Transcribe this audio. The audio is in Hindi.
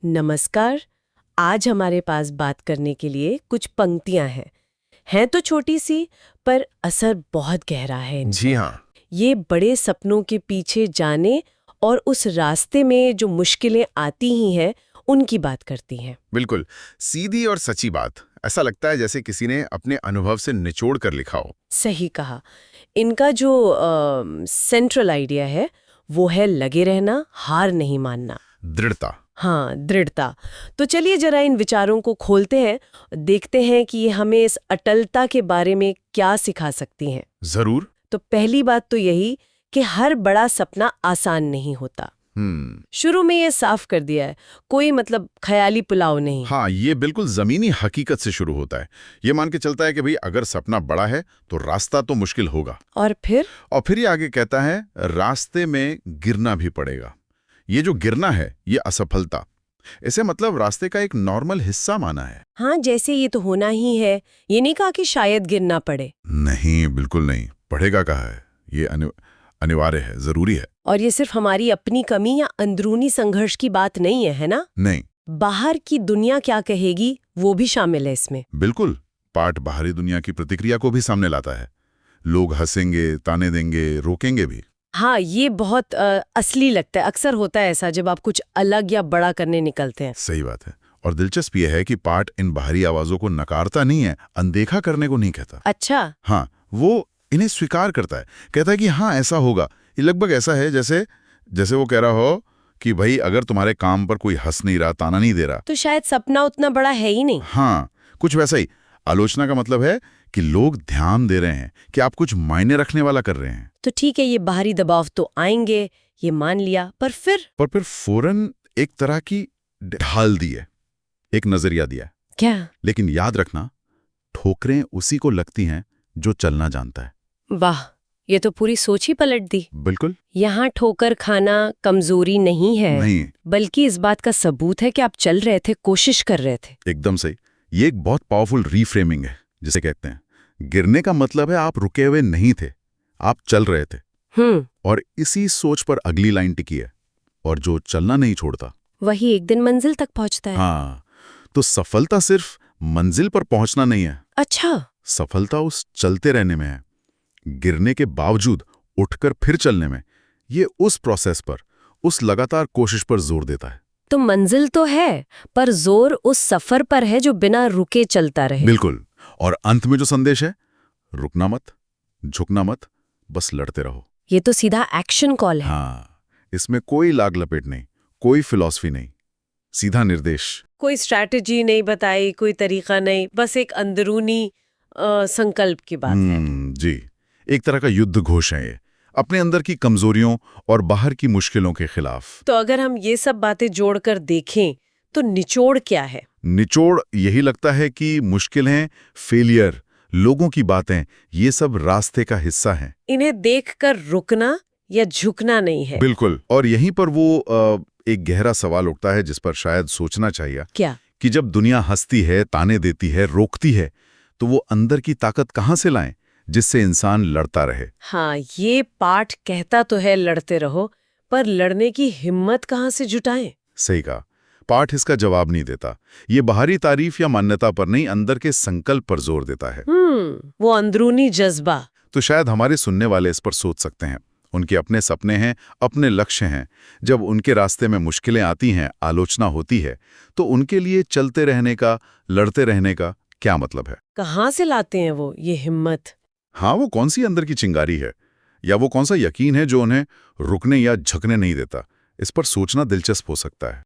नमस्कार। आज हमारे पास बात करने के लिए कुछ पंक्तियां हैं तो छोटी सी, पर असर बहुत गहरा है इनका। जी हाँ। ये बड़े सपनों के पीछे जाने और उस रास्ते में जो मुश्किलें आती ही हैं उनकी बात करती हैं। बिल्कुल सीधी और सच्ची बात। ऐसा लगता है जैसे किसी ने अपने अनुभव से निचोड़ कर लिखा हो। सही कहा। इनका जो सेंट्रल आइडिया है वो है लगे रहना, हार नहीं मानना। दृढ़ता। हाँ, दृढ़ता। तो चलिए जरा इन विचारों को खोलते हैं, देखते हैं कि ये हमें इस अटलता के बारे में क्या सिखा सकती हैं। जरूर। तो पहली बात तो यही कि हर बड़ा सपना आसान नहीं होता। शुरू में ये साफ कर दिया है, कोई मतलब ख्याली पुलाव नहीं। हाँ, ये बिल्कुल जमीनी हकीकत से शुरू होता है। ये मान के चलता है कि भाई अगर सपना बड़ा है तो रास्ता तो मुश्किल होगा। और फिर ये आगे कहता है रास्ते में गिरना भी पड़ेगा। ये जो गिरना है ये असफलता, इसे मतलब रास्ते का एक नॉर्मल हिस्सा माना है। हाँ, जैसे ये तो होना ही है, ये नहीं कहा कि शायद गिरना पड़े। नहीं, बिल्कुल नहीं। पढ़ेगा कहा है, ये अनिवार्य है, जरूरी है। और ये सिर्फ हमारी अपनी कमी या अंदरूनी संघर्ष की बात नहीं है ना? नहीं, बाहर की दुनिया क्या कहेगी वो भी शामिल है इसमें। बिल्कुल। पाठ बाहरी दुनिया की प्रतिक्रिया को भी सामने लाता है। लोग हंसेंगे, ताने देंगे, रोकेंगे भी। हाँ, ये बहुत असली लगता है। अक्सर होता है ऐसा जब आप कुछ अलग या बड़ा करने निकलते हैं। सही बात है। और दिलचस्प यह है कि पाठ इन बाहरी आवाजों को नकारता नहीं है, अनदेखा करने को नहीं कहता। अच्छा। हाँ, वो इन्हें स्वीकार करता है। कहता है कि हाँ, ऐसा होगा। ये लगभग ऐसा है जैसे वो कह रहा हो कि भाई अगर तुम्हारे काम पर कोई हंस नहीं रहा, ताना नहीं दे रहा, तो शायद सपना उतना बड़ा है ही नहीं। हाँ, कुछ वैसा ही। आलोचना का मतलब है कि लोग ध्यान दे रहे हैं कि आप कुछ मायने रखने वाला कर रहे हैं। तो ठीक है, ये बाहरी दबाव तो आएंगे, ये मान लिया, पर फिर फौरन एक तरह की ढाल दी है, एक नजरिया दिया। क्या? लेकिन याद रखना, ठोकरें उसी को लगती हैं जो चलना जानता है। वाह, ये तो पूरी सोच ही पलट दी। बिल्कुल। यहाँ ठोकर खाना कमजोरी नहीं है, नहीं, बल्कि इस बात का सबूत है कि आप चल रहे थे, कोशिश कर रहे थे। एकदम सही। ये एक बहुत पावरफुल रीफ्रेमिंग है, जिसे कहते हैं गिरने का मतलब है आप रुके हुए नहीं थे, आप चल रहे थे। और इसी सोच पर अगली लाइन टिकी है, और जो चलना नहीं छोड़ता वही एक दिन मंजिल तक पहुंचता है। हाँ, तो सफलता सिर्फ मंजिल पर पहुंचना नहीं है। अच्छा। सफलता उस चलते रहने में है, गिरने के बावजूद उठकर फिर चलने में। ये उस प्रोसेस पर, उस लगातार कोशिश पर जोर देता है। तो मंजिल तो है, पर जोर उस सफर पर है जो बिना रुके चलता रहे। बिल्कुल। और अंत में जो संदेश है, रुकना मत, झुकना मत, बस लड़ते रहो। ये तो सीधा एक्शन कॉल है। हाँ, इसमें कोई लाग लपेट नहीं, कोई फिलॉसफी नहीं, सीधा निर्देश। कोई स्ट्रैटेजी नहीं बताई, कोई तरीका नहीं, बस एक अंदरूनी संकल्प की बात है। जी, एक तरह का युद्ध घोष है ये, अपने अंदर की कमजोरियों और बाहर की मुश्किलों के खिलाफ। तो अगर हम ये सब बातें जोड़कर देखें तो निचोड़ क्या है? निचोड़ यही लगता है कि मुश्किलें, फेलियर, लोगों की बातें, ये सब रास्ते का हिस्सा हैं। इन्हें देखकर रुकना या झुकना नहीं है। बिल्कुल। और यहीं पर वो एक गहरा सवाल उठता है जिस पर शायद सोचना चाहिए। क्या? कि जब दुनिया हंसती है, ताने देती है, रोकती है, तो वो अंदर की ताकत कहाँ से लाएं जिससे इंसान लड़ता रहे। हाँ, ये पाठ कहता तो है लड़ते रहो, पर लड़ने की हिम्मत कहाँ से जुटाएं? सही कहा। पाठ इसका जवाब नहीं देता। ये बाहरी तारीफ या मान्यता पर नहीं, अंदर के संकल्प पर जोर देता है। वो अंदरूनी जज्बा। तो शायद हमारे सुनने वाले इस पर सोच सकते हैं। उनके अपने सपने हैं, अपने लक्ष्य हैं। जब उनके रास्ते में मुश्किलें आती हैं, आलोचना होती है, तो उनके लिए चलते रहने का, लड़ते रहने का क्या मतलब है? कहाँ से लाते हैं वो ये हिम्मत? हाँ, वो कौन सी अंदर की चिंगारी है, या वो कौन सा यकीन है जो उन्हें रुकने या झुकने नहीं देता? इस पर सोचना दिलचस्प हो सकता है।